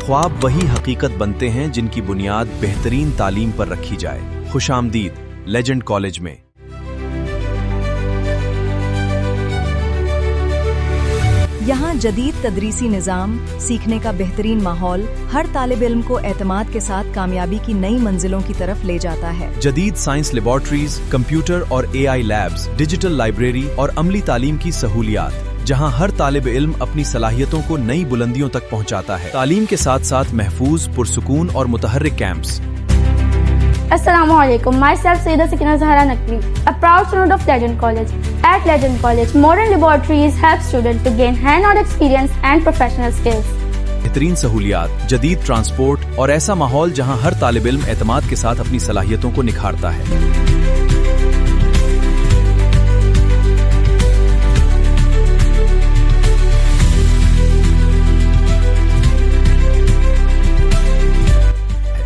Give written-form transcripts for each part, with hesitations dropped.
ख्वाब वही हकीकत बनते हैं जिनकी बुनियाद बेहतरीन तालीम पर रखी जाए। खुशामदीद लेजेंड कॉलेज में। यहाँ जदीद तदरीसी निज़ाम, सीखने का बेहतरीन माहौल हर तालिब इल्म को एतमाद के साथ कामयाबी की नई मंजिलों की तरफ ले जाता है। जदीद साइंस लेबॉर्ट्रीज, कंप्यूटर और AI लैब्स, डिजिटल लाइब्रेरी और अमली तालीम की सहूलियात, जहाँ हर तालिब इल्म अपनी सलाहियतों को नई बुलंदियों तक पहुँचाता है। तालीम के साथ साथ महफूज, पुरसुकून और मुतहर्रिक camps. Assalamualaikum. Myself Sayyida Sakina Zahra Naqvi, a proud student of Legend College. At Legend College, modern laboratories help students to gain hand-on experience and professional skills. बेहतरीन सहूलियात, जदीद ट्रांसपोर्ट और ऐसा माहौल जहां हर तालिब इल्म एतमाद के साथ अपनी सलाहियतों को निखारता है।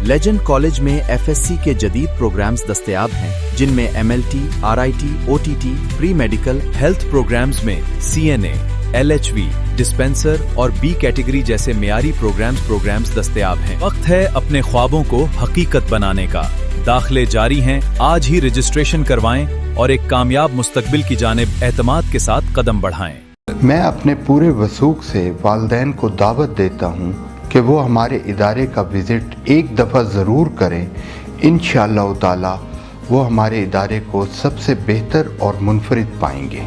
लेजेंड कॉलेज में FSC के जदीद प्रोग्राम्स दस्तयाब हैं, जिनमें MLT, RIT, OTT, pre medical, health programs में CNA, LHV, डिस्पेंसर और B कैटेगरी जैसे मेयारी प्रोग्राम्स दस्तयाब हैं। वक्त है अपने ख्वाबों को हकीकत बनाने का। दाखिले जारी हैं, आज ही रजिस्ट्रेशन करवाएं और एक कामयाब मुस्तकबिल की जानिब एतमाद के साथ कदम बढ़ाएं। मैं अपने पूरे वसूख से वालिदैन को दावत देता हूँ कि वो हमारे इदारे का विज़िट एक दफ़ा ज़रूर करें। इंशाअल्लाह ताला वो हमारे इदारे को सबसे बेहतर और मुनफरिद पाएंगे।